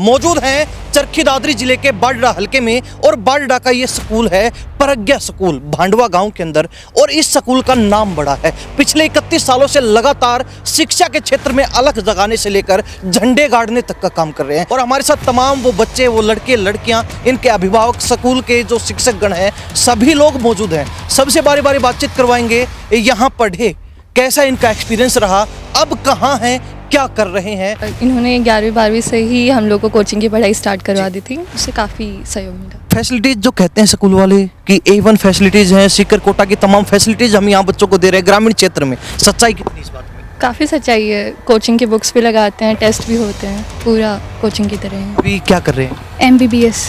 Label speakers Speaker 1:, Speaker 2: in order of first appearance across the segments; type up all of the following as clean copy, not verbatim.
Speaker 1: मौजूद हैं चरखी दादरी जिले के बाडडा हलके में और बाडडा का ये स्कूल है प्रज्ञा स्कूल भांडवा गांव के अंदर। और इस स्कूल का नाम बड़ा है। पिछले 31 सालों से लगातार शिक्षा के क्षेत्र में अलग जगाने से लेकर झंडे गाड़ने तक का काम कर रहे हैं। और हमारे साथ तमाम वो बच्चे, वो लड़के लड़कियां, इनके अभिभावक, स्कूल के जो शिक्षक गण हैं, सभी लोग मौजूद हैं। सबसे बारी बारी बातचीत करवाएंगे, यहाँ पढ़े कैसा इनका एक्सपीरियंस रहा, अब कहाँ हैं, क्या कर रहे हैं।
Speaker 2: इन्होंने 11वीं 12वीं से ही हम लोग को कोचिंग की पढ़ाई स्टार्ट करवा दी थी, उससे काफ़ी सहयोग मिला।
Speaker 1: फैसिलिटीज जो कहते हैं स्कूल वाले कि A1 फैसिलिटीज हैं, सीकर कोटा की तमाम फैसिलिटीज हम यहाँ बच्चों को दे रहे हैं ग्रामीण क्षेत्र में, सच्चाई कितनी इस बात में?
Speaker 2: काफ़ी सच्चाई है। कोचिंग के बुक्स भी लगाते हैं, टेस्ट भी होते हैं, पूरा कोचिंग की तरह है।
Speaker 1: अभी क्या कर रहे हैं?
Speaker 3: MBBS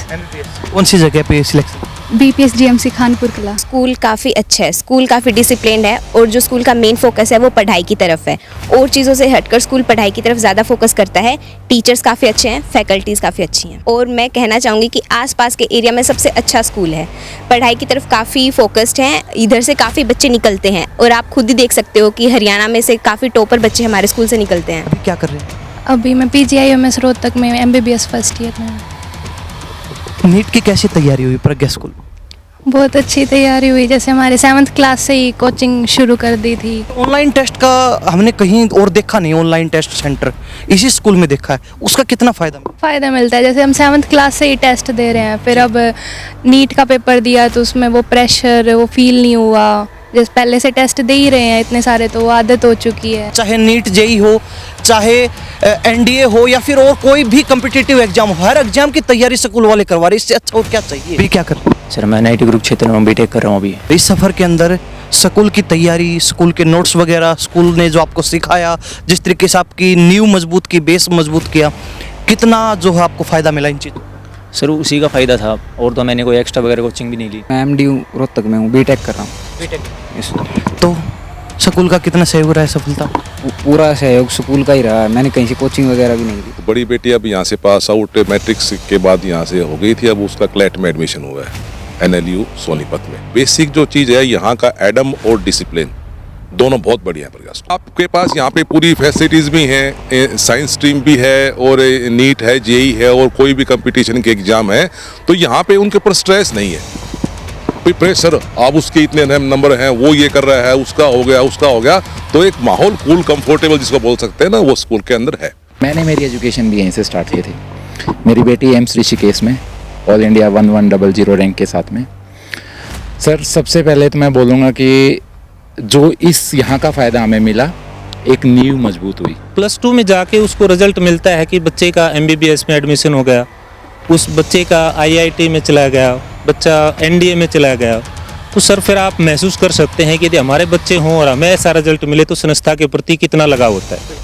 Speaker 1: कौन सी जगह पे सिलेक्शन?
Speaker 3: BPS GMC खानपुर कला।
Speaker 4: स्कूल काफ़ी अच्छा है, स्कूल काफ़ी डिसिप्लिन्ड है और जो स्कूल का मेन फोकस है वो पढ़ाई की तरफ है। और चीज़ों से हटकर स्कूल पढ़ाई की तरफ ज़्यादा फोकस करता है। टीचर्स काफ़ी अच्छे हैं, फैकल्टीज़ काफ़ी अच्छी हैं। और मैं कहना चाहूँगी कि आसपास के एरिया में सबसे अच्छा स्कूल है। पढ़ाई की तरफ काफ़ी फोकस्ड हैं, इधर से काफ़ी बच्चे निकलते हैं और आप खुद ही देख सकते हो कि हरियाणा में से काफ़ी टॉपर बच्चे हमारे स्कूल से निकलते हैं।
Speaker 1: अभी क्या कर रहे हैं?
Speaker 3: अभी मैं PGIMS रोहतक में MBBS फर्स्ट ईयर में।
Speaker 1: नीट की कैसी तैयारी हुई प्रज्ञा स्कूल?
Speaker 3: बहुत अच्छी तैयारी हुई, जैसे हमारे 7th क्लास से ही कोचिंग शुरू कर दी थी।
Speaker 1: ऑनलाइन टेस्ट का हमने कहीं और देखा नहीं, ऑनलाइन टेस्ट सेंटर इसी स्कूल में देखा है, उसका कितना फ़ायदा
Speaker 3: मिलता है, जैसे हम 7th क्लास से ही टेस्ट दे रहे हैं, फिर अब नीट का पेपर दिया तो उसमें वो प्रेशर वो फील नहीं हुआ। जैसे पहले से टेस्ट दे ही रहे हैं इतने सारे, तो वो आदत हो चुकी है।
Speaker 1: चाहे नीट जेई हो, चाहे NDA हो, या फिर और कोई भी कम्पिटिटिव एग्जाम हो, हर एग्जाम की तैयारी स्कूल वाले करवा रहे हैं। इससे अच्छा और क्या चाहिए? अभी क्या कर रहे हैं?
Speaker 5: सर मैं NIT ग्रुप क्षेत्र में BTech कर रहा हूँ अभी।
Speaker 1: इस सफ़र के अंदर स्कूल की तैयारी, स्कूल के नोट्स वगैरह, स्कूल ने जो आपको सिखाया, जिस तरीके से आपकी नींव मजबूत की, बेस मजबूत किया, कितना जो है आपको फ़ायदा मिला इन चीज़ों?
Speaker 5: सर उसी का फ़ायदा था, और तो मैंने कोई एक्स्ट्रा वगैरह कोचिंग भी नहीं ली।
Speaker 6: मैं MDU रोहतक में हूँ, BTech कर रहा हूँ।
Speaker 1: तो स्कूल का कितना सहयोग रहा है सफलता?
Speaker 6: पूरा सहयोग स्कूल का ही रहा है, मैंने कहीं से कोचिंग वगैरह भी नहीं ली।
Speaker 7: बड़ी बेटी अब यहाँ से पास आउट मैट्रिक्स के बाद यहाँ से हो गई थी, अब उसका क्लैट में एडमिशन हुआ है NLU सोनीपत में। बेसिक जो चीज़ है यहाँ का एडम और डिसिप्लिन दोनों बहुत बढ़िया है प्रयास। आपके पास यहाँ पे पूरी फैसिलिटीज़ भी हैं, साइंस स्ट्रीम भी है और नीट है, जेई है और कोई भी कंपटीशन के एग्ज़ाम है, तो यहाँ पे उनके ऊपर स्ट्रेस नहीं है, कोई प्रेशर आप उसके इतने नंबर हैं, वो ये कर रहा है, उसका हो गया। तो एक माहौल कूल कंफर्टेबल जिसको बोल सकते हैं ना, वो स्कूल के अंदर है।
Speaker 8: मैंने मेरी एजुकेशन भी यहीं से स्टार्ट की थी। मेरी बेटी एम्स ऋषिकेश में ऑल इंडिया 1100 रैंक के साथ में। सर सबसे पहले तो मैं बोलूँगा कि जो इस यहाँ का फ़ायदा हमें मिला, एक नींव मजबूत हुई।
Speaker 9: +2 में जाके उसको रिजल्ट मिलता है कि बच्चे का MBBS में एडमिशन हो गया, उस बच्चे का IIT में चला गया, बच्चा NDA में चला गया, तो सर फिर आप महसूस कर सकते हैं कि यदि हमारे बच्चे हों और हमें ऐसा रिजल्ट मिले तो संस्था के प्रति कितना लगाव होता है।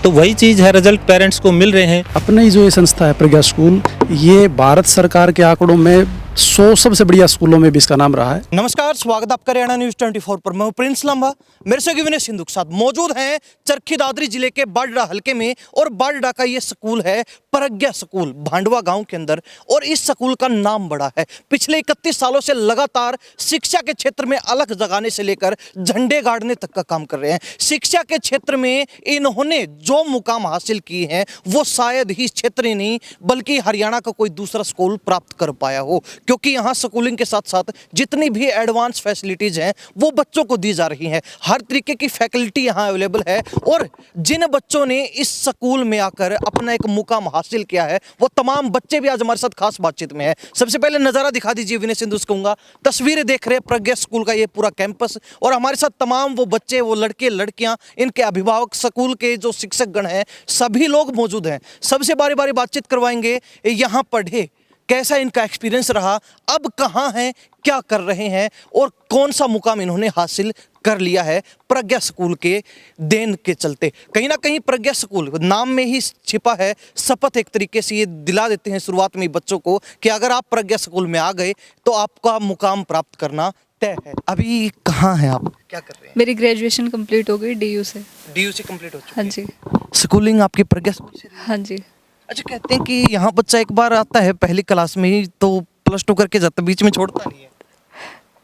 Speaker 9: तो वही चीज़ है, रिजल्ट पेरेंट्स को मिल रहे हैं।
Speaker 10: अपना ही जो ये संस्था है प्रज्ञा स्कूल, ये भारत सरकार के आंकड़ों में 100 सबसे बढ़िया स्कूलों में भी इसका नाम रहा है।
Speaker 1: नमस्कार, स्वागत आपका हरियाणा न्यूज़ 24 पर। मैं प्रिंस लंबा, मेरे से विनय सिंधु के साथ मौजूद हैं चरखी दादरी जिले के बाडडा हलके में। और बाडडा का ये स्कूल है प्रज्ञा स्कूल भांडवा गांव के अंदर। और इस स्कूल का नाम बड़ा है। पिछले 31 सालों से लगातार शिक्षा के क्षेत्र में अलग जगाने से लेकर झंडे गाड़ने तक का काम कर रहे हैं। शिक्षा के क्षेत्र में इन्होंने जो मुकाम हासिल किए हैं वो शायद ही क्षेत्र ही नहीं बल्कि हरियाणा का कोई दूसरा स्कूल प्राप्त कर पाया हो, क्योंकि यहाँ स्कूलिंग के साथ साथ जितनी भी एडवांस फैसिलिटीज़ हैं वो बच्चों को दी जा रही हैं। हर तरीके की फैकल्टी यहाँ अवेलेबल है। और जिन बच्चों ने इस स्कूल में आकर अपना एक मुकाम हासिल किया है वो तमाम बच्चे भी आज हमारे साथ खास बातचीत में हैं। सबसे पहले नज़ारा दिखा दीजिए विनय सिंधु से कहूँगा, तस्वीरें देख रहे हैं प्रज्ञा स्कूल का ये पूरा कैंपस। और हमारे साथ तमाम वो बच्चे, वो लड़के लड़कियाँ, इनके अभिभावक, स्कूल के जो शिक्षक गण हैं, सभी लोग मौजूद हैं। सबसे बारी बारी बातचीत करवाएंगे, यहाँ पढ़े कैसा इनका एक्सपीरियंस रहा, अब कहाँ हैं, क्या कर रहे हैं और कौन सा मुकाम इन्होंने हासिल कर लिया है प्रज्ञा स्कूल के देन के चलते। कहीं ना कहीं प्रज्ञा स्कूल नाम में ही छिपा है शपथ। एक तरीके से ये दिला देते हैं शुरुआत में बच्चों को कि अगर आप प्रज्ञा स्कूल में आ गए तो आपका मुकाम प्राप्त करना तय है। अभी कहाँ हैं आप, क्या कर रहे हैं?
Speaker 2: मेरी ग्रेजुएशन कंप्लीट हो गई DU से।
Speaker 1: DU से कंप्लीट हो चुकी है?
Speaker 2: हाँ जी।
Speaker 1: स्कूलिंग आपकी प्रज्ञा स्कूल से?
Speaker 2: हाँ जी।
Speaker 1: अच्छा, कहते हैं कि यहाँ बच्चा एक बार आता है पहली क्लास में ही तो +2 करके जाता, बीच में छोड़ता नहीं है।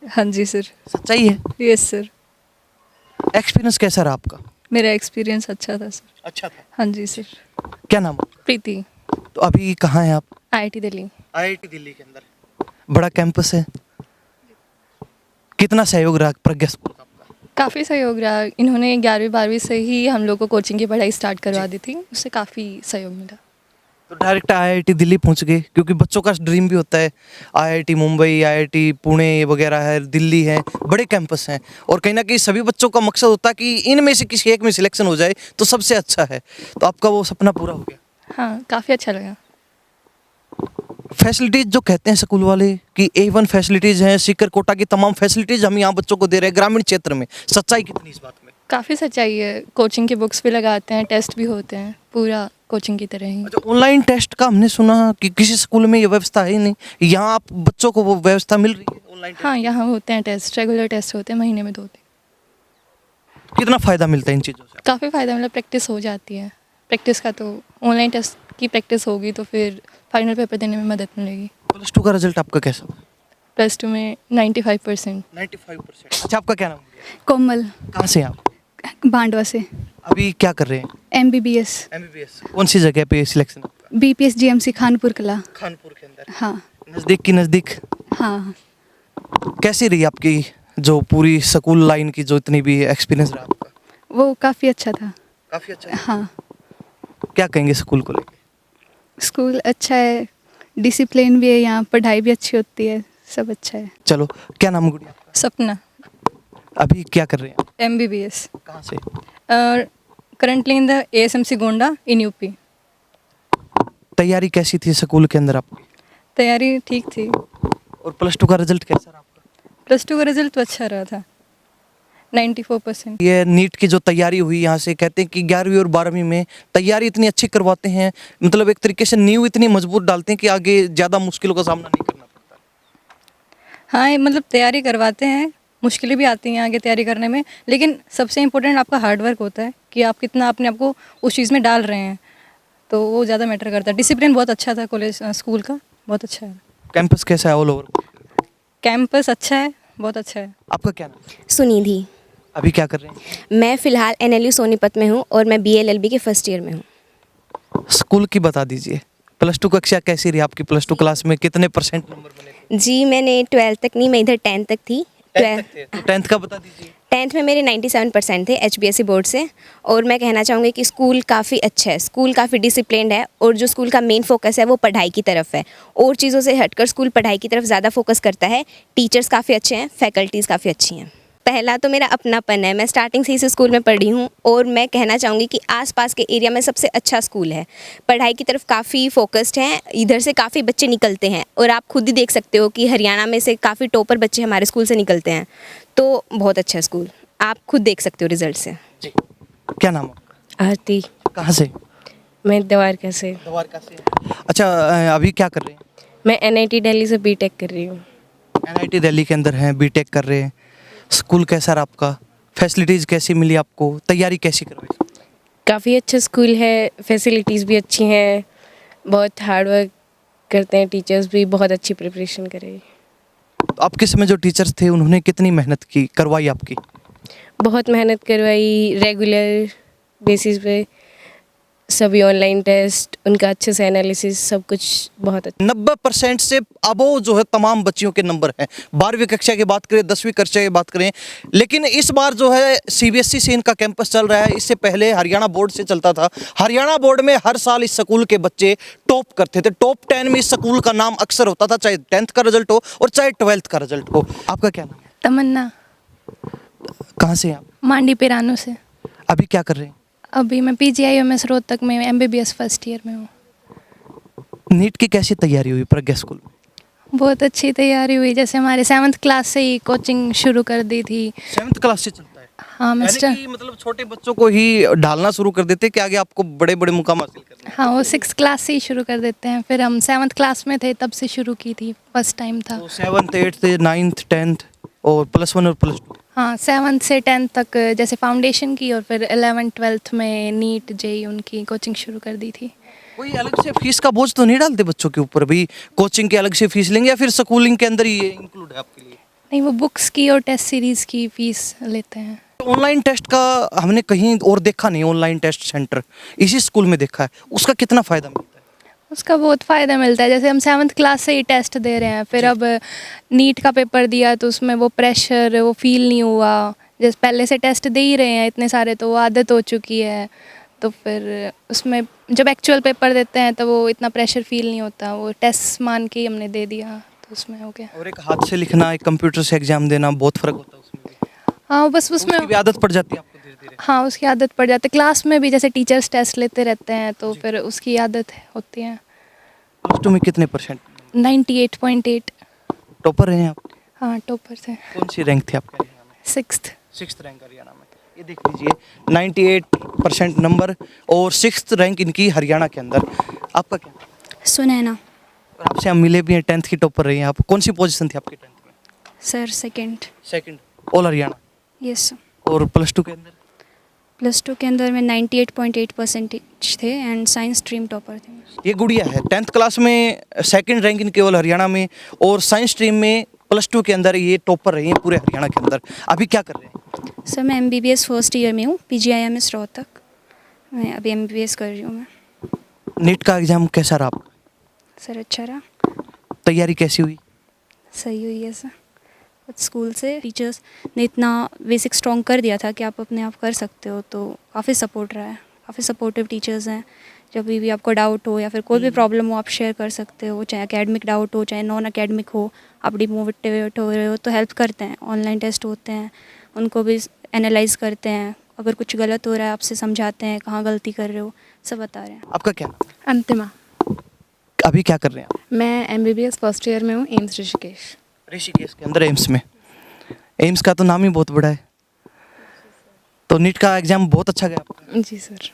Speaker 2: हाँ जी सर।
Speaker 1: सच्चाई है?
Speaker 2: Yes sir.
Speaker 1: एक्सपीरियंस कैसा रहा आपका?
Speaker 2: मेरा एक्सपीरियंस अच्छा था सर।
Speaker 1: अच्छा था?
Speaker 2: हाँ जी सर।
Speaker 1: क्या नाम?
Speaker 2: प्रीति।
Speaker 1: तो अभी कहाँ हैं आप?
Speaker 2: IIT दिल्ली।
Speaker 1: IIT दिल्ली के अंदर बड़ा कैंपस है, कितना सहयोग रहा प्रज्ञा स्कूल का आपका?
Speaker 2: काफ़ी सहयोग रहा, इन्होंने 11वीं 12वीं से ही हम लोग को कोचिंग की पढ़ाई स्टार्ट करवा दी थी, उससे काफ़ी सहयोग मिला।
Speaker 1: तो डायरेक्ट IIT दिल्ली पहुंच गए, क्योंकि बच्चों का ड्रीम भी होता है IIT मुंबई, IIT पुणे वगैरह है, दिल्ली है, बड़े कैंपस हैं, और कहीं ना कहीं सभी बच्चों का मकसद होता है कि इनमें से किसी एक में सिलेक्शन हो जाए तो सबसे अच्छा है। तो आपका वो सपना पूरा हो गया।
Speaker 2: हाँ, काफ़ी अच्छा लगा।
Speaker 1: फैसिलिटीज़ जो कहते हैं स्कूल वाले कि A1 फैसिलिटीज़ हैं, सीकर कोटा की तमाम फैसिलिटीज़ हम यहाँ बच्चों को दे रहे हैं ग्रामीण क्षेत्र में, सच्चाई कितनी इस बात में?
Speaker 2: काफ़ी सच्चाई है, कोचिंग के बुक्स भी लगाते हैं, टेस्ट भी होते हैं, पूरा कोचिंग की तरह ही।
Speaker 1: अच्छा, ऑनलाइन टेस्ट का हमने सुना कि किसी स्कूल में ये व्यवस्था है ही नहीं, यहाँ आप बच्चों को वो व्यवस्था मिल रही है ऑनलाइन?
Speaker 2: हाँ, यहाँ होते हैं टेस्ट, रेगुलर टेस्ट होते हैं, महीने में 2 दिन।
Speaker 1: कितना फ़ायदा मिलता है इन चीज़ों से?
Speaker 2: काफ़ी फ़ायदा मतलब प्रैक्टिस हो जाती है, प्रैक्टिस का तो ऑनलाइन टेस्ट की प्रैक्टिस होगी तो फिर फाइनल पेपर देने में मदद मिलेगी।
Speaker 1: +2 का रिजल्ट आपका कैसा?
Speaker 2: +2 में 95%।
Speaker 1: 95%। अच्छा, आपका क्या नाम है?
Speaker 3: कोमल,
Speaker 1: कहाँ से हैं आप?
Speaker 3: बांडवा से।
Speaker 1: अभी क्या कर रहे हैं?
Speaker 3: MBBS,
Speaker 1: MBBS। कौन सी जगह पे सिलेक्शन आपका?
Speaker 3: BPS GMC खानपुर कला।
Speaker 1: खानपुर के अंदर।
Speaker 3: हाँ
Speaker 1: नज़दीक की नज़दीक।
Speaker 3: हाँ।
Speaker 1: कैसी रही आपकी जो पूरी स्कूल लाइन की जो इतनी भी एक्सपीरियंस रहा आपका?
Speaker 3: वो काफ़ी अच्छा था।
Speaker 1: काफ़ी अच्छा है।
Speaker 3: हाँ,
Speaker 1: क्या कहेंगे स्कूल को लेकर?
Speaker 3: स्कूल अच्छा है, डिसिप्लिन भी है यहाँ, पढ़ाई भी अच्छी होती है, सब अच्छा है।
Speaker 1: चलो, क्या नाम है गुड़िया आपका?
Speaker 2: सपना,
Speaker 1: अभी क्या कर रहे हैं?
Speaker 2: MBBS।
Speaker 1: कहाँ से?
Speaker 2: Currently in the ASMC Gonda in UP।
Speaker 1: तैयारी कैसी थी स्कूल के अंदर आपकी?
Speaker 2: तैयारी ठीक थी।
Speaker 1: और +2 का रिजल्ट कैसा रहा आपका?
Speaker 2: +2 का रिजल्ट तो अच्छा रहा था, 94%।
Speaker 1: ये नीट की जो तैयारी हुई यहाँ से, कहते हैं कि 11वीं और 12वीं में तैयारी इतनी अच्छी करवाते हैं, मतलब एक तरीके से नींव इतनी मजबूत डालते हैं कि आगे ज़्यादा मुश्किलों का सामना नहीं करना पड़ता।
Speaker 2: हाँ, ये मतलब तैयारी करवाते हैं, मुश्किलें भी आती हैं आगे तैयारी करने में, लेकिन सबसे इम्पोर्टेंट आपका हार्ड वर्क होता है कि आप कितना अपने आप को उस चीज़ में डाल रहे हैं, तो वो ज़्यादा मैटर करता है। डिसिप्लिन बहुत अच्छा था कॉलेज स्कूल का, बहुत अच्छा है।
Speaker 1: कैंपस कैसा है ऑल ओवर?
Speaker 2: कैंपस अच्छा है, बहुत अच्छा है।
Speaker 1: आपका क्या नाम?
Speaker 4: सुनिधि।
Speaker 1: अभी क्या कर रहे हैं?
Speaker 4: मैं फ़िलहाल NLU सोनीपत में हूँ और मैं BLLB के फर्स्ट ईयर में हूँ।
Speaker 1: स्कूल की बता दीजिए, +2 कक्षा कैसी रही आपकी? +2 क्लास में कितने % नंबर बने थे?
Speaker 4: जी, मैंने 12th तक नहीं, मैं इधर 10th तक थी।
Speaker 1: 10th का बता दीजिए।
Speaker 4: 10th में मेरे 97% थे HBSC बोर्ड से, और मैं कहना चाहूँगी कि स्कूल काफ़ी अच्छा है, स्कूल काफ़ी डिसिप्लिन्ड है, और जो स्कूल का मेन फोकस है वो पढ़ाई की तरफ है, और चीज़ों से हटकर स्कूल पढ़ाई की तरफ ज़्यादा फोकस करता है। टीचर्स काफ़ी अच्छे हैं, फैकल्टीज़ काफ़ी अच्छी हैं। पहला तो मेरा अपनापन है, मैं स्टार्टिंग से इस स्कूल में पढ़ी हूँ, और मैं कहना चाहूँगी कि आसपास के एरिया में सबसे अच्छा स्कूल है। पढ़ाई की तरफ काफ़ी फोकस्ड हैं, इधर से काफ़ी बच्चे निकलते हैं, और आप खुद ही देख सकते हो कि हरियाणा में से काफ़ी टॉपर बच्चे हमारे स्कूल से निकलते हैं, तो बहुत अच्छा है स्कूल, आप खुद देख सकते हो रिजल्ट से।
Speaker 1: जी, क्या नाम है?
Speaker 11: आरती।
Speaker 1: कहाँ से?
Speaker 11: मैं द्वारका से।
Speaker 1: द्वारका से। अच्छा, अभी क्या कर रहे हैं?
Speaker 11: मैं NIT दिल्ली से BTech कर रही हूँ।
Speaker 1: NIT दिल्ली के अंदर हैं, BTech कर रहे हैं। स्कूल कैसा रहा आपका? फैसिलिटीज़ कैसी मिली आपको? तैयारी कैसी करवाई?
Speaker 11: काफ़ी अच्छा स्कूल है, फैसिलिटीज़ भी अच्छी हैं, बहुत हार्ड वर्क करते हैं टीचर्स भी, बहुत अच्छी प्रिपरेशन करे।
Speaker 1: तो आपके समय जो टीचर्स थे उन्होंने कितनी मेहनत की करवाई आपकी?
Speaker 11: बहुत मेहनत करवाई, रेगुलर बेसिस पे सभी ऑनलाइन टेस्ट, उनका अच्छे से एनालिसिस, सब कुछ बहुत अच्छा।
Speaker 1: 90% से अबोव जो है तमाम बच्चियों के नंबर हैं। 12वीं कक्षा की बात करें, 10वीं कक्षा की बात करें, लेकिन इस बार जो है CBSE से इनका कैंपस चल रहा है। इससे पहले हरियाणा बोर्ड से चलता था। हरियाणा बोर्ड में हर साल इस स्कूल के बच्चे टॉप करते थे। टॉप 10 में इस स्कूल का नाम अक्सर होता था, चाहे 10th का रिजल्ट हो और चाहे 12th का रिजल्ट हो। आपका क्या नाम है?
Speaker 3: तमन्ना,
Speaker 1: कहाँ से हैं आप?
Speaker 3: मांडी पिरानो से।
Speaker 1: अभी क्या कर रहे हैं?
Speaker 3: अभी मैं PGIMS रोहतक में MBBS फर्स्ट ईयर में हूँ।
Speaker 1: नीट की कैसी तैयारी हुई प्रज्ञा स्कूल में?
Speaker 3: बहुत अच्छी तैयारी हुई, जैसे हमारे 7th क्लास से ही कोचिंग शुरू कर दी थी।
Speaker 1: 7th क्लास से चलता है?
Speaker 3: हाँ मास्टर,
Speaker 1: कि मतलब छोटे बच्चों को ही ढालना शुरू कर देते कि आगे आपको बड़े बड़े मुकाम हासिल करने हैं।
Speaker 3: हाँ वो 6th क्लास से ही शुरू कर देते हैं, फिर हम 7th क्लास में थे तब से शुरू की थी, फर्स्ट टाइम था।
Speaker 1: तो 7th 8th 9th 10th और +1 और +2?
Speaker 3: हाँ 7th से 10th तक जैसे फाउंडेशन की, और फिर 11th 12th में नीट JEE उनकी कोचिंग शुरू कर दी थी।
Speaker 1: कोई अलग से फीस का बोझ तो नहीं डालते बच्चों के ऊपर? भी कोचिंग के अलग से फीस लेंगे या फिर स्कूलिंग के अंदर ही ये इंक्लूड है आपके लिए?
Speaker 3: नहीं, वो बुक्स की और टेस्ट सीरीज़ की फ़ीस लेते हैं।
Speaker 1: ऑनलाइन टेस्ट का हमने कहीं और देखा नहीं, ऑनलाइन टेस्ट सेंटर इसी स्कूल में देखा है, उसका कितना फ़ायदा मिलता है?
Speaker 3: उसका बहुत फ़ायदा मिलता है। जैसे हम 7th क्लास से ही टेस्ट दे रहे हैं, फिर अब नीट का पेपर दिया तो उसमें वो प्रेशर वो फील नहीं हुआ। जैसे पहले से टेस्ट दे ही रहे हैं इतने सारे, तो वो आदत हो चुकी है। तो फिर उसमें जब एक्चुअल पेपर देते हैं तो वो इतना प्रेशर फील नहीं होता, वो टेस्ट मान के ही हमने दे दिया तो उसमें हो गया।
Speaker 1: और एक हाथ से लिखना, एक कंप्यूटर से एग्जाम देना, बहुत फर्क होता है उसमें भी।
Speaker 3: हाँ, बस उसमें
Speaker 1: उसकी भी आदत पड़ जाती है आपको धीरे धीरे।
Speaker 3: हाँ, उसकी आदत पड़ जाती है। क्लास में भी जैसे टीचर्स टेस्ट लेते रहते हैं तो फिर उसकी आदत होती है।
Speaker 1: प्लस 2 में कितने परसेंट?
Speaker 3: 98.8।
Speaker 1: टॉपर रहे हैं आप?
Speaker 3: हाँ, टॉपर थे।
Speaker 1: कौन सी रैंक थी आपके हरियाणा में?
Speaker 3: 6th
Speaker 1: रैंक हरियाणा में। ये देख लीजिए 98% नंबर और 6th रैंक इनकी हरियाणा के अंदर। आपका क्या?
Speaker 12: सुनैना।
Speaker 1: और आपसे हम मिले भी हैं, 10th की टॉपर रही हैं आप। कौन सी पोजीशन थी आपकी 10th में?
Speaker 12: Sir second.
Speaker 1: All Haryana.
Speaker 12: Yes.
Speaker 1: और प्लस 2 के अंदर?
Speaker 12: प्लस 2 के अंदर में 98.8% थे एंड साइंस स्ट्रीम टॉपर थे।
Speaker 1: ये गुड़िया है 10th क्लास में 2nd रैंक इनके ऑल हरियाणा में, और साइंस स्ट्रीम में प्लस 2 के अंदर ये टॉपर रही हैं पूरे हरियाणा के अंदर। अभी क्या कर रहे हैं?
Speaker 12: सर मैं MBBS फर्स्ट ईयर में हूँ, PGIMS रोहतक। मैं अभी MBBS कर रही हूँ मैं।
Speaker 1: नीट का एग्जाम कैसा रहा आपका?
Speaker 12: सर अच्छा रहा।
Speaker 1: तैयारी कैसी हुई?
Speaker 12: सही हुई है सर। स्कूल से टीचर्स ने इतना बेसिक स्ट्रॉन्ग कर दिया था कि आप अपने आप कर सकते हो, तो काफ़ी सपोर्ट रहा है। काफ़ी सपोर्टिव टीचर्स हैं। जब भी आपको डाउट हो या फिर कोई भी प्रॉब्लम हो आप शेयर कर सकते हो, चाहे एकेडमिक डाउट हो चाहे नॉन एकेडमिक हो, आप डिमोटिवेट हो रहे हो तो हेल्प करते हैं। ऑनलाइन टेस्ट होते हैं, उनको भी एनालाइज करते हैं। अगर कुछ गलत हो रहा है आपसे समझाते हैं, कहाँ गलती कर रहे हो, सब बता रहे हैं।
Speaker 1: आपका क्या?
Speaker 13: अंतिमा।
Speaker 1: अभी क्या कर रहे हैं आप?
Speaker 13: मैं MBBS फर्स्ट ईयर में हूँ, एम्स ऋषिकेश।
Speaker 1: ऋषिकेश के अंदर एम्स में। एम्स का तो नाम ही बहुत बड़ा है। तो नीट का एग्जाम बहुत अच्छा गया आपका?
Speaker 13: जी सर।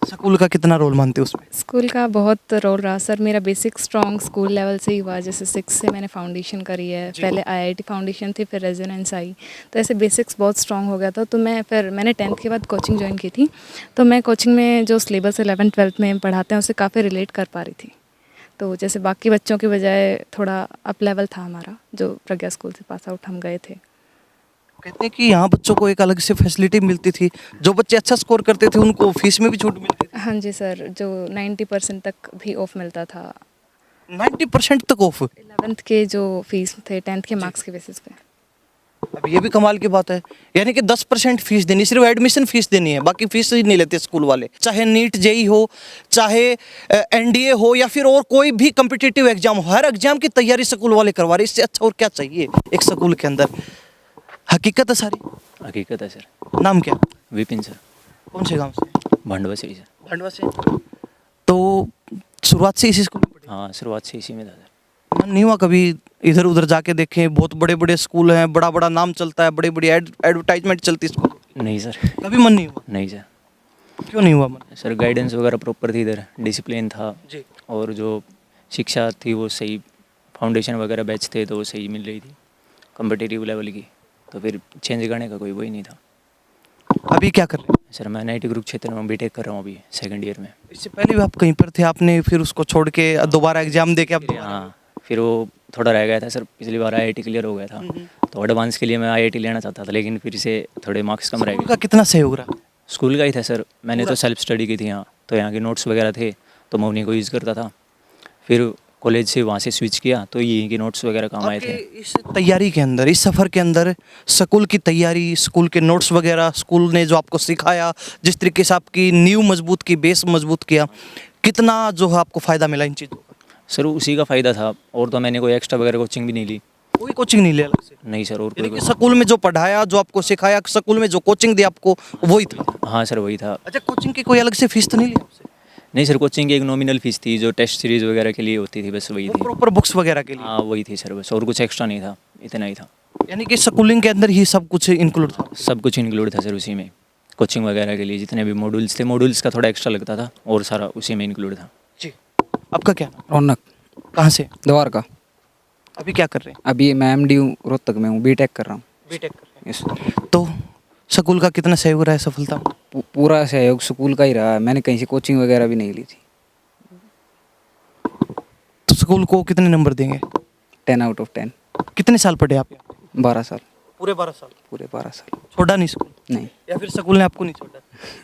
Speaker 1: स्कूल का कितना रोल मानते हो उसमें?
Speaker 13: स्कूल का बहुत रोल रहा सर। मेरा बेसिक स्ट्रॉन्ग स्कूल लेवल से ही हुआ। जैसे 6 से मैंने फाउंडेशन करी है, पहले IIT फाउंडेशन थी, फिर रेजिडेंस आई, तो ऐसे बेसिक्स बहुत स्ट्रॉन्ग हो गया था। तो मैंने 10th के बाद कोचिंग ज्वाइन की थी, तो मैं कोचिंग में जो सिलेबस 11th 12th में पढ़ाते हैं उससे काफ़ी रिलेट कर पा रही थी। तो जैसे बाकी बच्चों की बजाय थोड़ा अप लेवल था हमारा, जो प्रज्ञा स्कूल से पास आउट हम गए थे।
Speaker 1: कहते हैं कि यहाँ बच्चों को एक अलग से फैसिलिटी मिलती थी, जो बच्चे अच्छा स्कोर करते थे उनको फीस में भी छूट मिलती थी।
Speaker 13: हाँ जी सर, जो 90% तक भी ऑफ मिलता था।
Speaker 1: 90% तक ऑफ?
Speaker 13: 11th के जो फीस थे 10th के मार्क्स के बेसिस पे।
Speaker 1: अब ये भी कमाल की बात है, यानी कि 10% फीस देनी, सिर्फ एडमिशन फीस देनी है, बाकी फीस ही नहीं लेते स्कूल वाले। चाहे नीट जेई हो, चाहे NDA हो, या फिर और कोई भी कम्पिटिटिव एग्जाम हो, हर एग्जाम की तैयारी स्कूल वाले करवा रहे। इससे अच्छा और क्या चाहिए एक स्कूल के अंदर? हकीकत है सारी?
Speaker 5: हकीकत है सर।
Speaker 1: नाम क्या?
Speaker 5: विपिन सर।
Speaker 1: कौन से गांव से?
Speaker 5: भांडवा से ही सर।
Speaker 1: भांडवा से। तो शुरुआत से इसी स्कूल में पढ़े?
Speaker 5: हाँ, शुरुआत से इसी में था सर।
Speaker 1: मन नहीं हुआ कभी इधर उधर जाके देखें? बहुत बड़े बड़े स्कूल हैं, बड़ा बड़ा नाम चलता है, बड़ी बड़ी एडवर्टाइजमेंट चलती है स्कूल।
Speaker 5: नहीं सर।
Speaker 1: कभी मन नहीं हुआ?
Speaker 5: नहीं सर।
Speaker 1: क्यों नहीं हुआ मन?
Speaker 5: सर गाइडेंस वगैरह प्रॉपर थी इधर, डिसिप्लिन था
Speaker 1: जी।
Speaker 5: और जो शिक्षा थी वो सही, फाउंडेशन वगैरह बैच थे तो वो सही मिल रही थी कॉम्पिटिटिव लेवल की, तो फिर चेंज करने का कोई वही नहीं था।
Speaker 1: अभी क्या कर रहे हैं?
Speaker 5: सर मैं NIT ग्रुप क्षेत्र में BTech कर रहा हूँ अभी 2nd ईयर में।
Speaker 1: इससे पहले भी आप कहीं पर थे, आपने फिर उसको छोड़ के दोबारा एग्जाम दे के आप?
Speaker 5: हाँ, फिर वो थोड़ा रह गया था सर, पिछली बार IIT क्लियर हो गया था, तो एडवांस के लिए मैं IIT लेना चाहता था, लेकिन फिर से थोड़े मार्क्स कम रह
Speaker 1: स्कूल
Speaker 5: गए।
Speaker 1: का कितना सहयोग रहा?
Speaker 5: स्कूल का ही था सर, मैंने तो सेल्फ स्टडी की थी यहाँ, तो यहाँ के नोट्स वगैरह थे तो मैं उन्हीं को यूज़ करता था। फिर कॉलेज से वहाँ से स्विच किया तो यहीं के नोट्स वगैरह काम आए थे।
Speaker 1: इस तैयारी के अंदर, इस सफ़र के अंदर स्कूल की तैयारी, स्कूल के नोट्स वगैरह, स्कूल ने जो आपको सिखाया, जिस तरीके से आपकी नींव मजबूत की, बेस मजबूत किया, कितना जो है आपको फ़ायदा मिला इन चीज़ों का?
Speaker 5: सर उसी का फ़ायदा था, और तो मैंने कोई एक्स्ट्रा वगैरह कोचिंग भी नहीं ली।
Speaker 1: कोई कोचिंग नहीं लिया अलग से?
Speaker 5: नहीं सर। और कोई
Speaker 1: स्कूल में जो पढ़ाया, जो आपको सिखाया, स्कूल में जो कोचिंग दी आपको, वही था?
Speaker 5: हाँ सर वही था।
Speaker 1: अच्छा, कोचिंग की कोई अलग से फीस तो नहीं ली आपसे?
Speaker 5: नहीं सर, कोचिंग की एक नॉमिनल फीस थी जो टेस्ट सीरीज़ वगैरह के लिए होती थी, बस वही थी।
Speaker 1: प्रॉपर बुक्स वगैरह के लिए?
Speaker 5: हाँ वही थी सर, बस और कुछ एक्स्ट्रा नहीं था, इतना ही था।
Speaker 1: यानी कि स्कूलिंग के अंदर ही सब कुछ इंक्लूड था?
Speaker 5: सब कुछ इंक्लूड था सर उसी में, कोचिंग वगैरह के लिए जितने भी मॉड्यूल्स थे, मॉड्यूल्स का थोड़ा एक्स्ट्रा लगता था और सारा उसी में इंक्लूड था।
Speaker 1: जी। आपका क्या?
Speaker 6: रौनक।
Speaker 1: कहाँ से?
Speaker 6: द्वारका।
Speaker 1: अभी क्या कर रहे हैं?
Speaker 6: अभी मैं MDU रोहतक में हूँ, BTech कर रहा हूँ।
Speaker 1: BTech कर रहे हैं।
Speaker 6: यस।
Speaker 1: तो स्कूल का कितना सहयोग रहा है सफलता में?
Speaker 6: पूरा सहयोग स्कूल का ही रहा। मैंने कहीं से कोचिंग वगैरह भी नहीं ली थी।
Speaker 1: तो स्कूल को कितने नंबर देंगे?
Speaker 6: 10 out of 10।
Speaker 1: कितने साल पढ़े आप?
Speaker 6: 12 साल।
Speaker 1: पूरे 12 साल?
Speaker 6: पूरे 12 साल।
Speaker 1: छोड़ा नहीं स्कूल?
Speaker 6: नहीं।
Speaker 1: या फिर स्कूल ने आपको नहीं छोड़ा?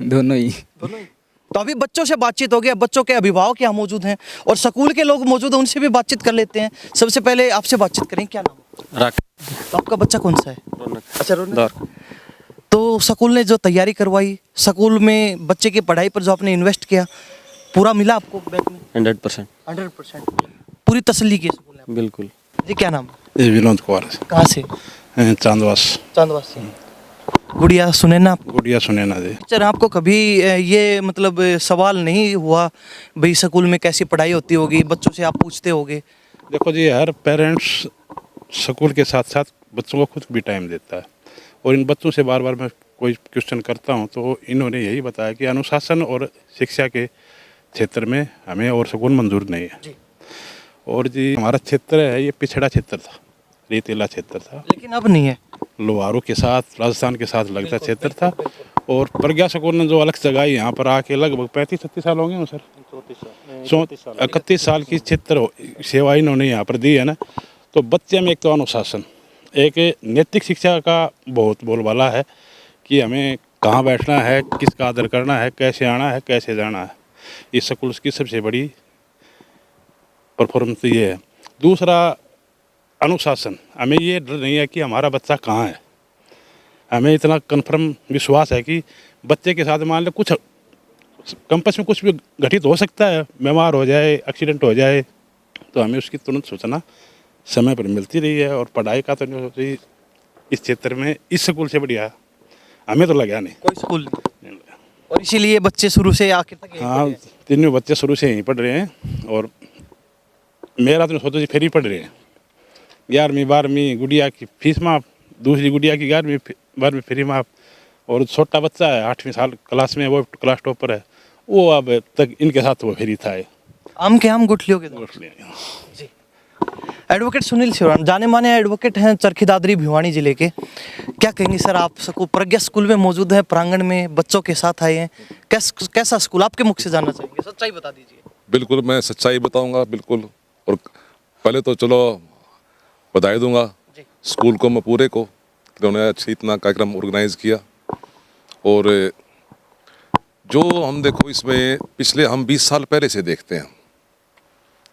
Speaker 6: दोनों ही।
Speaker 1: दोनों ही? तो अभी बच्चों से बातचीत हो गई, अब बच्चों के अभिभावक यहाँ मौजूद हैं और स्कूल के लोग मौजूद हैं, उनसे भी बातचीत कर लेते हैं। सबसे पहले आपसे बातचीत करें, क्या नाम?
Speaker 14: राकेश।
Speaker 1: तो आपका बच्चा कौन सा है? अच्छा, रौनक। तो स्कूल ने जो तैयारी करवाई, स्कूल में बच्चे की पढ़ाई पर जो आपने इन्वेस्ट किया, पूरा मिला आपको बैंक में?
Speaker 14: 100%।
Speaker 1: 100% पूरी तसल्ली की स्कूल ने?
Speaker 14: बिल्कुल।
Speaker 1: जी, क्या नाम?
Speaker 15: विनोद कुमार।
Speaker 1: कहाँ से?
Speaker 15: चांदवास।
Speaker 1: चांदवास से। गुड़िया सुनैना?
Speaker 15: गुड़िया सुनैना जी।
Speaker 1: सर, आपको कभी ये मतलब सवाल नहीं हुआ भाई स्कूल में कैसी पढ़ाई होती होगी, बच्चों से आप पूछते होगे?
Speaker 15: देखो जी, हर पेरेंट्स स्कूल के साथ साथ बच्चों को खुद भी टाइम देता है, और इन बच्चों से बार बार मैं कोई क्वेश्चन करता हूं तो इन्होंने यही बताया कि अनुशासन और शिक्षा के क्षेत्र में हमें और स्कूल मंजूर नहीं है। और जी हमारा क्षेत्र है ये पिछड़ा क्षेत्र था, रेतीला क्षेत्र था,
Speaker 1: लेकिन अब नहीं है।
Speaker 15: लोहारों के साथ, राजस्थान के साथ लगता क्षेत्र था। और प्रज्ञा स्कूल ने जो अलग जगाई यहाँ पर आके, लगभग 35-36 साल होंगे सर, 31 साल की क्षेत्र सेवा इन्होंने यहाँ पर दी है ना। तो बच्चे में एक तो अनुशासन, एक नैतिक शिक्षा का बहुत बोलबाला है कि हमें कहाँ बैठना है, किसका आदर करना है, कैसे आना है, कैसे जाना है। इस स्कूल की सबसे बड़ी परफॉर्मेंस ये है। दूसरा, अनुशासन। हमें ये डर नहीं है कि हमारा बच्चा कहाँ है, हमें इतना कन्फर्म विश्वास है कि बच्चे के साथ मान लो कुछ कैंपस में कुछ भी घटित हो सकता है, बीमार हो जाए, एक्सीडेंट हो जाए, तो हमें उसकी तुरंत सूचना समय पर मिलती रही है। और पढ़ाई का तो इस क्षेत्र में इस स्कूल से बढ़िया हमें तो लगा नहीं
Speaker 1: कोई स्कूल नहीं। और इसीलिए बच्चे शुरू से आखिर तक?
Speaker 15: हाँ, तीनों बच्चे शुरू से यहीं पढ़ रहे हैं। और मेरा तो सोचो जी फिर ही पढ़ रहे हैं, 11वीं 12वीं गुड़िया की फीस माफ, दूसरी गुड़िया की 11वीं 12वीं फ्री माफ, और छोटा बच्चा है 8वीं साल क्लास में, वो क्लास टॉपर है, वो अब तक इनके साथ वो फ्री था।
Speaker 1: आम के आम गुठलियों के जी। एडवोकेट सुनील सिरोन, जाने माने एडवोकेट हैं चरखी दादरी भिवानी जिले के। क्या कहेंगे सर, आप सबको प्रज्ञा स्कूल में मौजूद है, प्रांगण में बच्चों के साथ आए हैं, कैसा स्कूल आपके मुख से जानना चाहेंगे, सच्चाई बता दीजिए।
Speaker 7: बिल्कुल, मैं सच्चाई बताऊंगा बिल्कुल। और पहले तो चलो बधाई दूंगा स्कूल को, मैं पूरे को, उन्होंने अच्छी इतना कार्यक्रम ऑर्गेनाइज किया। और जो हम देखो इसमें पिछले हम 20 साल पहले से देखते हैं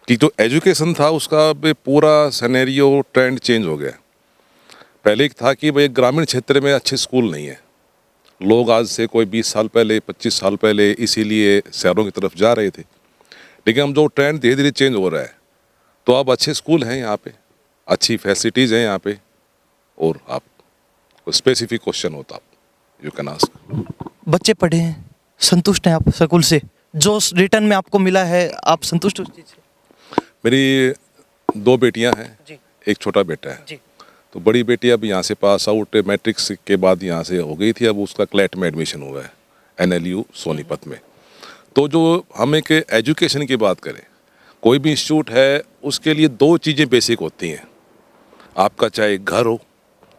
Speaker 7: कि जो एजुकेशन था उसका पूरा सिनेरियो ट्रेंड चेंज हो गया। पहले एक था कि भाई ग्रामीण क्षेत्र में अच्छे स्कूल नहीं है, लोग आज से कोई 20 साल पहले 25 साल पहले इसीलिए शहरों की तरफ जा रहे थे। लेकिन हम जो ट्रेंड धीरे धीरे चेंज हो रहा है, तो अब अच्छे स्कूल हैं यहाँ पे, अच्छी फैसिलिटीज़ हैं यहाँ पे, और आप स्पेसिफिक क्वेश्चन होता आप यू कैन आस्क।
Speaker 1: बच्चे पढ़े हैं, संतुष्ट हैं आप स्कूल से, जो रिटर्न में आपको मिला है आप संतुष्ट उस चीज़ से?
Speaker 7: मेरी 2 बेटियां हैं, एक छोटा बेटा है। तो बड़ी बेटी अब यहाँ से पास आउट मैट्रिक्स के बाद यहाँ से हो गई थी, अब उसका क्लैट में एडमिशन हुआ है NLU सोनीपत में। तो जो हम एक एजुकेशन की बात करें, कोई भी इंस्टीट्यूट है उसके लिए 2 चीज़ें बेसिक होती हैं। आपका चाहे घर हो,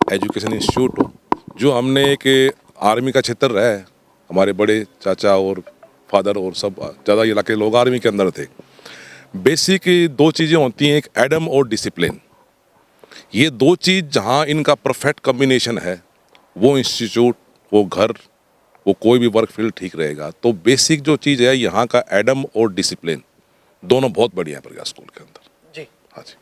Speaker 7: एजुकेशन इंस्टीट्यूट हो। जो हमने एक आर्मी का क्षेत्र रहा है, हमारे बड़े चाचा और फादर और सब ज़्यादा इलाके लोग आर्मी के अंदर थे। बेसिक 2 चीज़ें होती हैं, एक एडम और डिसिप्लिन। ये 2 चीज़ जहाँ इनका परफेक्ट कॉम्बिनेशन है, वो इंस्टीट्यूट, वो घर, वो कोई भी वर्क फील्ड ठीक रहेगा। तो बेसिक जो चीज़ है यहाँ का एडम और डिसिप्लिन दोनों बहुत बढ़िया है प्रज्ञा स्कूल के अंदर।
Speaker 1: जी
Speaker 7: हाँ जी।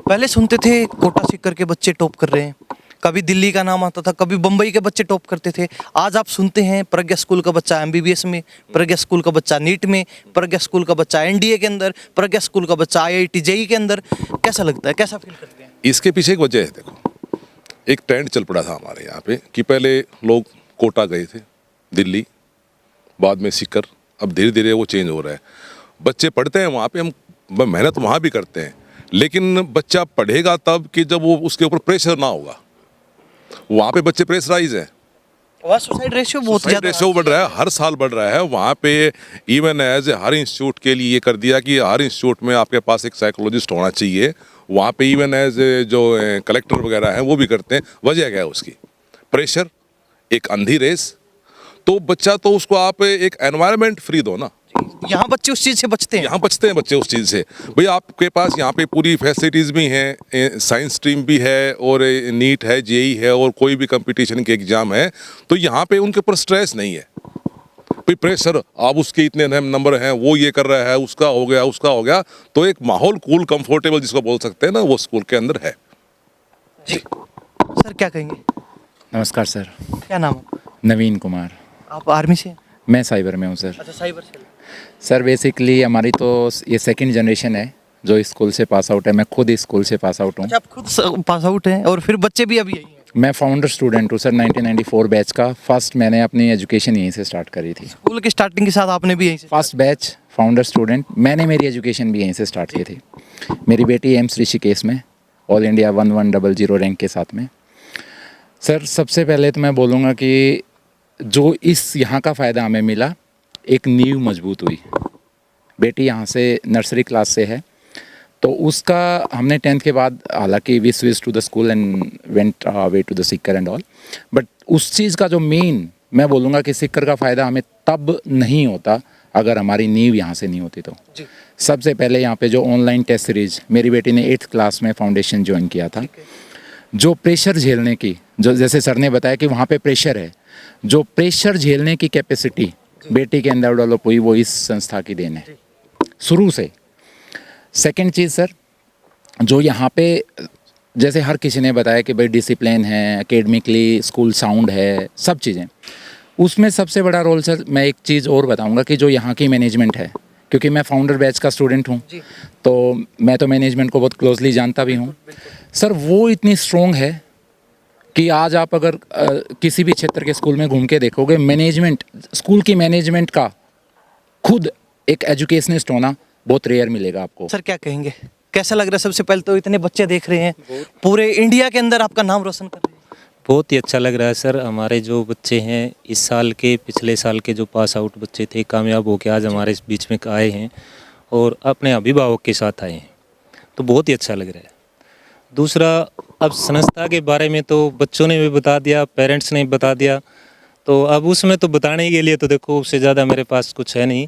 Speaker 1: पहले सुनते थे कोटा सीकर के बच्चे टॉप कर रहे हैं, कभी दिल्ली का नाम आता था, कभी बम्बई के बच्चे टॉप करते थे। आज आप सुनते हैं प्रज्ञा स्कूल का बच्चा MBBS में, प्रज्ञा स्कूल का बच्चा नीट में, प्रज्ञा स्कूल का बच्चा NDA के अंदर, प्रज्ञा स्कूल का बच्चा IIT JEE के अंदर। कैसा लगता है, कैसा फील करते हैं?
Speaker 7: इसके पीछे एक वजह है, देखो एक ट्रेंड चल पड़ा था हमारे यहाँ पे कि पहले लोग कोटा गए थे, दिल्ली, बाद में सीकर, अब धीरे धीरे वो चेंज हो रहा है। बच्चे पढ़ते हैं वहाँ पे, हम मेहनत वहाँ भी करते हैं, लेकिन बच्चा पढ़ेगा तब कि जब वो उसके ऊपर प्रेशर ना होगा। वहाँ पे बच्चे प्रेशराइज हैं,
Speaker 1: वहाँ सुसाइड रेशियो बहुत ज़्यादा
Speaker 7: बढ़ रहा है, हर साल बढ़ रहा है। वहाँ पे इवन एज हर इंस्टीट्यूट के लिए ये कर दिया कि हर इंस्टीट्यूट में आपके पास एक साइकोलॉजिस्ट होना चाहिए। वहाँ पे इवन एज जो कलेक्टर वगैरह हैं वो भी करते हैं। वजह क्या है उसकी? प्रेशर, एक अंधी रेस। तो बच्चा तो उसको आप एक एनवायरनमेंट फ्री दो ना।
Speaker 1: यहाँ बच्चे उस चीज़ से बचते हैं,
Speaker 7: यहाँ बचते हैं बच्चे उस चीज़ से। भाई आपके पास यहाँ पे पूरी फैसिलिटीज़ भी हैं, साइंस स्ट्रीम भी है, और नीट है, JEE है, और कोई भी कंपटीशन के एग्ज़ाम है, तो यहाँ पे उनके ऊपर स्ट्रेस नहीं है। फिर प्रेशर, अब उसके इतने नंबर हैं, वो ये कर रहा है, उसका हो गया, तो एक माहौल कूल कंफर्टेबल जिसको बोल सकते हैं ना, वो स्कूल के अंदर है।
Speaker 1: जी सर, क्या कहेंगे?
Speaker 8: नमस्कार सर,
Speaker 1: क्या नाम है?
Speaker 8: नवीन कुमार।
Speaker 1: आप आर्मी से हैं?
Speaker 8: मैं साइबर में हूँ सर।
Speaker 1: अच्छा, साइबर से।
Speaker 8: सर बेसिकली हमारी तो ये सेकंड जनरेशन है जो इस स्कूल से पास आउट है। मैं खुद इस स्कूल से पास आउट हूँ।
Speaker 1: अच्छा, आप खुद पास आउट हैं और फिर बच्चे भी अभी यही हैं?
Speaker 8: मैं फाउंडर स्टूडेंट हूँ सर, 1994 बैच का। फर्स्ट मैंने अपनी एजुकेशन यहीं से स्टार्ट करी थी।
Speaker 1: स्कूल की स्टार्टिंग के साथ आपने भी यहीं से?
Speaker 8: फर्स्ट बैच फाउंडर स्टूडेंट, मैंने मेरी एजुकेशन भी यहीं से स्टार्ट की थी। मेरी बेटी एम्स ऋषिकेश में ऑल इंडिया 1100 रैंक के साथ में। सर सबसे पहले तो मैं बोलूँगा कि जो इस यहाँ का फ़ायदा हमें मिला, एक नींव मजबूत हुई। बेटी यहाँ से नर्सरी क्लास से है, तो उसका हमने 10th के बाद, हालांकि we switch to the school and went way to the Sikar and all, but उस चीज़ का जो मेन मैं बोलूँगा कि सिक्कर का फ़ायदा हमें तब नहीं होता अगर हमारी नींव यहाँ से नहीं होती। तो सबसे पहले यहाँ पे जो ऑनलाइन टेस्ट सीरीज, मेरी बेटी ने 8th क्लास में फाउंडेशन ज्वाइन किया था। जो प्रेशर झेलने की, जो जैसे सर ने बताया कि वहाँ पे प्रेशर है, जो प्रेशर झेलने की कैपेसिटी बेटी के अंदर डेवलप हुई, वो इस संस्था की देन है शुरू से। सेकंड चीज़ सर, जो यहाँ पे जैसे हर किसी ने बताया कि भाई डिसिप्लिन है, एकेडमिकली स्कूल साउंड है, सब चीज़ें, उसमें सबसे बड़ा रोल सर मैं एक चीज़ और बताऊंगा कि जो यहाँ की मैनेजमेंट है, क्योंकि मैं फाउंडर बैच का स्टूडेंट हूँ, तो मैं तो मैनेजमेंट को बहुत क्लोजली जानता भी हूँ सर। वो इतनी स्ट्रॉन्ग है कि आज आप अगर किसी भी क्षेत्र के स्कूल में घूम के देखोगे, मैनेजमेंट, स्कूल की मैनेजमेंट का खुद एक एजुकेशनिस्ट होना बहुत रेयर मिलेगा आपको।
Speaker 1: सर क्या कहेंगे, कैसा लग रहा है? सबसे पहले तो इतने बच्चे देख रहे हैं, पूरे इंडिया के अंदर आपका नाम रोशन कर रहे हैं।
Speaker 9: बहुत ही अच्छा लग रहा है सर। हमारे जो बच्चे हैं इस साल के, पिछले साल के जो पास आउट बच्चे थे, कामयाब होकर आज हमारे बीच में आए हैं और अपने अभिभावक के साथ आए हैं, तो बहुत ही अच्छा लग रहा है। दूसरा, अब संस्था के बारे में तो बच्चों ने भी बता दिया, पेरेंट्स ने भी बता दिया, तो अब उसमें तो बताने के लिए तो देखो उससे ज़्यादा मेरे पास कुछ है नहीं।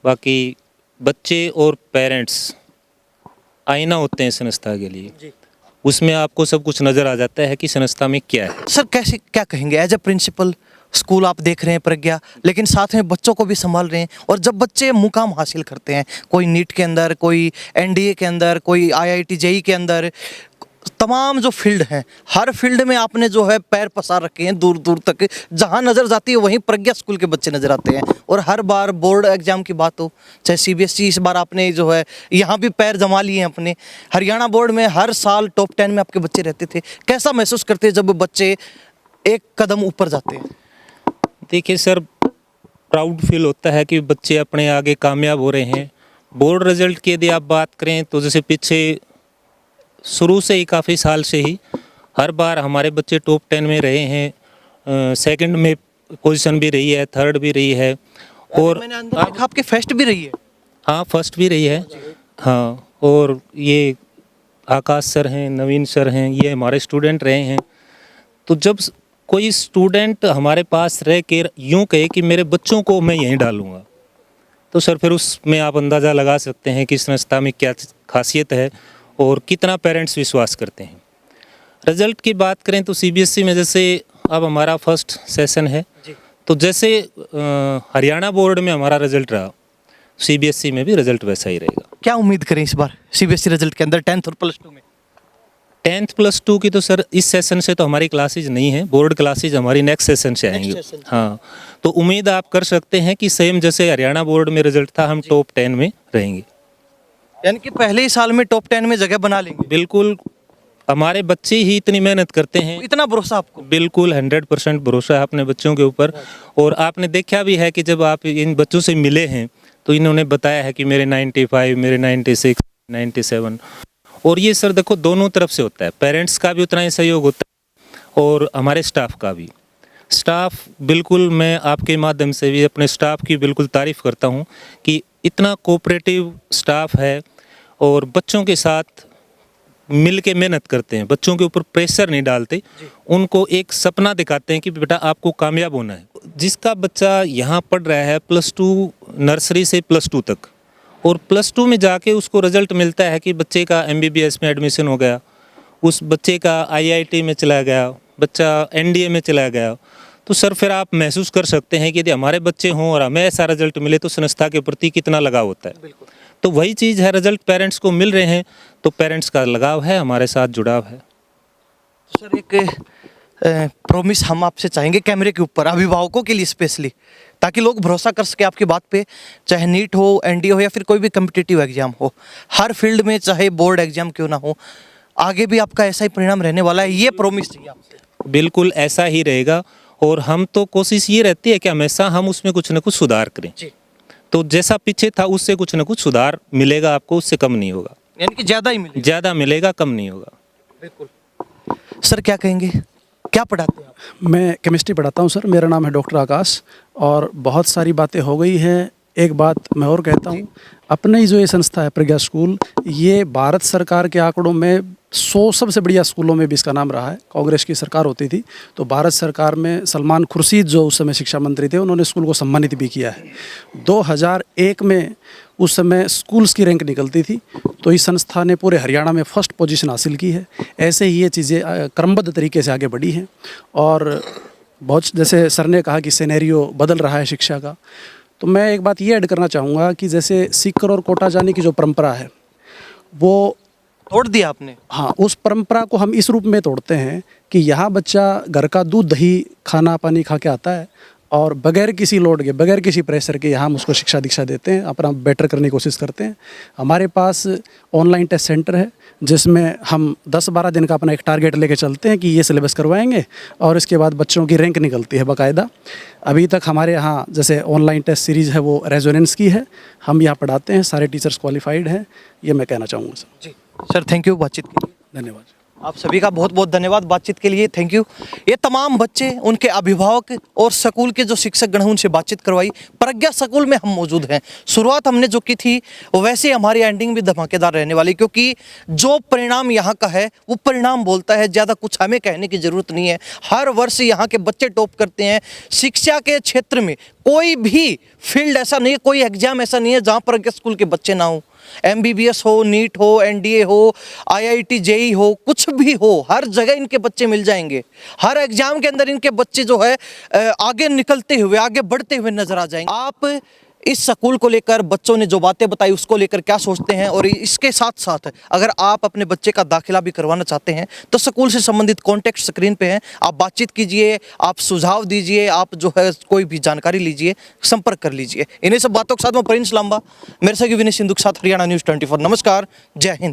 Speaker 9: बाकी बच्चे और पेरेंट्स आईना होते हैं संस्था के लिए, उसमें आपको सब कुछ नज़र आ जाता है कि संस्था में क्या है।
Speaker 1: सर कैसे, क्या कहेंगे एज ए प्रिंसिपल? स्कूल आप देख रहे हैं प्रज्ञा, लेकिन साथ में बच्चों को भी संभाल रहे हैं, और जब बच्चे मुकाम हासिल करते हैं, कोई नीट के अंदर, कोई एनडीए के अंदर, कोई आईआईटी जेई के अंदर, तमाम जो फील्ड हैं, हर फील्ड में आपने जो है पैर पसार रखे हैं, दूर दूर तक जहां नज़र जाती है वहीं प्रज्ञा स्कूल के बच्चे नज़र आते हैं। और हर बार बोर्ड एग्जाम की बात हो, चाहे सीबीएसई, इस बार आपने जो है यहाँ भी पैर जमा लिए हैं अपने। हरियाणा बोर्ड में हर साल टॉप 10 में आपके बच्चे रहते थे। कैसा महसूस करते हैं जब बच्चे एक कदम ऊपर जाते हैं?
Speaker 9: देखिए सर, प्राउड फील होता है कि बच्चे अपने आगे कामयाब हो रहे हैं। बोर्ड रिजल्ट की यदि आप बात करें तो जैसे पीछे शुरू से ही, काफ़ी साल से ही हर बार हमारे बच्चे टॉप 10 में रहे हैं। सेकंड में पोजीशन भी रही है, थर्ड भी रही है, और
Speaker 1: मैंने अंदर देखा आपके फर्स्ट भी रही है।
Speaker 9: हाँ, फर्स्ट भी रही है। हाँ, और ये आकाश सर हैं, नवीन सर हैं, ये हमारे स्टूडेंट रहे हैं। तो जब कोई स्टूडेंट हमारे पास रह के यूँ कहे कि मेरे बच्चों को मैं यहीं डालूँगा, तो सर फिर उसमें आप अंदाज़ा लगा सकते हैं कि संस्था में क्या खासियत है और कितना पेरेंट्स विश्वास करते हैं। रिज़ल्ट की बात करें तो सीबीएसई में जैसे अब हमारा फर्स्ट सेशन है, तो जैसे हरियाणा बोर्ड में हमारा रिज़ल्ट रहा, सीबीएसई में भी रिज़ल्ट वैसा ही रहेगा।
Speaker 1: क्या उम्मीद करें इस बार सीबीएसई रिजल्ट के अंदर 10th और +2 में?
Speaker 9: 10th +2 की तो सर इस सेशन से तो हमारी क्लासेज नहीं है, बोर्ड क्लासेज हमारी नेक्स्ट सेशन से आएंगी। हाँ, तो उम्मीद आप कर सकते हैं कि सेम जैसे हरियाणा बोर्ड में रिजल्ट था, हम टॉप 10 में रहेंगे।
Speaker 1: यानी कि पहले ही साल में टॉप 10 में जगह बना लेंगे?
Speaker 9: बिल्कुल, हमारे बच्चे ही इतनी मेहनत करते हैं।
Speaker 1: इतना भरोसा आपको?
Speaker 9: बिल्कुल 100% भरोसा है अपने बच्चों के ऊपर। और आपने देखा भी है कि जब आप इन बच्चों से मिले हैं तो इन्होंने बताया है कि मेरे 95, मेरे 96, 97। और ये सर देखो दोनों तरफ से होता है, पेरेंट्स का भी उतना ही सहयोग होता है और हमारे स्टाफ का भी। स्टाफ बिल्कुल, मैं आपके माध्यम से भी अपने स्टाफ की बिल्कुल तारीफ़ करता हूँ कि इतना कोऑपरेटिव स्टाफ है और बच्चों के साथ मिल के मेहनत करते हैं, बच्चों के ऊपर प्रेशर नहीं डालते, उनको एक सपना दिखाते हैं कि बेटा आपको कामयाब होना है। जिसका बच्चा यहाँ पढ़ रहा है +2, नर्सरी से +2 तक, और +2 में जाके उसको रिजल्ट मिलता है कि बच्चे का MBBS में एडमिशन हो गया, उस बच्चे का IIT में चला गया, बच्चा NDA में चला गया, तो सर फिर आप महसूस कर सकते हैं कि यदि हमारे बच्चे हों और हमें ऐसा रिजल्ट मिले तो संस्था के प्रति कितना लगाव होता है। तो वही चीज़ है, रिजल्ट पेरेंट्स को मिल रहे हैं तो पेरेंट्स का लगाव है, हमारे साथ जुड़ाव है।
Speaker 1: सर एक प्रॉमिस हम आपसे चाहेंगे कैमरे के ऊपर, अभिभावकों के लिए स्पेशली, ताकि लोग भरोसा कर सके आपकी बात पे, चाहे नीट हो, एनडीए हो या फिर कोई भी कम्पिटिटिव एग्जाम हो, हर फील्ड में चाहे बोर्ड एग्जाम क्यों ना हो, आगे भी आपका ऐसा ही परिणाम रहने वाला है, ये प्रॉमिस चाहिए आपसे।
Speaker 9: बिल्कुल ऐसा ही रहेगा और हम तो कोशिश ये रहती है कि हमेशा हम उसमें कुछ ना कुछ सुधार करें। तो जैसा पीछे था उससे कुछ ना कुछ सुधार मिलेगा आपको, उससे कम नहीं होगा,
Speaker 1: यानी कि ज़्यादा ही मिलेगा।
Speaker 9: ज़्यादा मिलेगा, कम नहीं होगा।
Speaker 1: बिल्कुल। सर क्या कहेंगे, क्या पढ़ाते हैं आप?
Speaker 10: मैं केमिस्ट्री पढ़ाता हूँ सर, मेरा नाम है डॉक्टर आकाश। और बहुत सारी बातें हो गई हैं, एक बात मैं और कहता हूँ, अपना ही जो ये संस्था है प्रज्ञा स्कूल, ये भारत सरकार के आंकड़ों में 100 सबसे बढ़िया स्कूलों में भी इसका नाम रहा है। कांग्रेस की सरकार होती थी तो भारत सरकार में सलमान खुर्शीद जो उस समय शिक्षा मंत्री थे, उन्होंने स्कूल को सम्मानित भी किया है। 2001 में उस समय स्कूल्स की रैंक निकलती थी तो इस संस्था ने पूरे हरियाणा में फर्स्ट पोजीशन हासिल की है। ऐसे ही ये चीज़ें क्रमबद्ध तरीके से आगे बढ़ी हैं और बहुत, जैसे सर ने कहा कि सिनेरियो बदल रहा है शिक्षा का, तो मैं एक बात ये ऐड करना चाहूँगा कि जैसे सीकर और कोटा जाने की जो परंपरा है वो
Speaker 1: तोड़ दिया आपने।
Speaker 10: हाँ, उस परंपरा को हम इस रूप में तोड़ते हैं कि यहाँ बच्चा घर का दूध दही खाना पानी खा के आता है और बगैर किसी लोड के, बगैर किसी प्रेशर के यहाँ हम उसको शिक्षा दीक्षा देते हैं, अपना बेटर करने की कोशिश करते हैं। हमारे पास ऑनलाइन टेस्ट सेंटर है जिसमें हम 10-12 दिन का अपना एक टारगेट लेके चलते हैं कि ये सिलेबस करवाएंगे और इसके बाद बच्चों की रैंक निकलती है बाकायदा। अभी तक हमारे यहाँ जैसे ऑनलाइन टेस्ट सीरीज़ है वो रेजोनेंस की है, हम यहाँ पढ़ाते हैं, सारे टीचर्स क्वालिफाइड हैं, ये मैं कहना चाहूँगा सर।
Speaker 1: जी सर, थैंक यू बातचीत के लिए।
Speaker 10: धन्यवाद।
Speaker 1: आप सभी का बहुत बहुत धन्यवाद बातचीत के लिए, थैंक यू। ये तमाम बच्चे, उनके अभिभावक और स्कूल के जो शिक्षक गण हैं उनसे बातचीत करवाई। प्रज्ञा स्कूल में हम मौजूद हैं। शुरुआत हमने जो की थी वैसे हमारी एंडिंग भी धमाकेदार रहने वाली, क्योंकि जो परिणाम यहाँ का है वो परिणाम बोलता है, ज़्यादा कुछ हमें कहने की ज़रूरत नहीं है। हर वर्ष यहाँ के बच्चे टॉप करते हैं। शिक्षा के क्षेत्र में कोई भी फील्ड ऐसा नहीं है, कोई एग्जाम ऐसा नहीं है जहाँ प्रज्ञा स्कूल के बच्चे ना हो। MBBS हो, नीट हो, एनडीए हो, IIT JEE हो, कुछ भी हो, हर जगह इनके बच्चे मिल जाएंगे। हर एग्जाम के अंदर इनके बच्चे जो है आगे निकलते हुए, आगे बढ़ते हुए नजर आ जाएंगे। आप इस स्कूल को लेकर, बच्चों ने जो बातें बताई उसको लेकर क्या सोचते हैं, और इसके साथ साथ अगर आप अपने बच्चे का दाखिला भी करवाना चाहते हैं तो स्कूल से संबंधित कॉन्टैक्ट स्क्रीन पे हैं, आप बातचीत कीजिए, आप सुझाव दीजिए, आप जो है कोई भी जानकारी लीजिए, संपर्क कर लीजिए। इन्हीं सब बातों के साथ मैं प्रिंस लांबा, मेरे से विनय सिंधु के साथ हरियाणा न्यूज़ 24। नमस्कार, जय हिंद।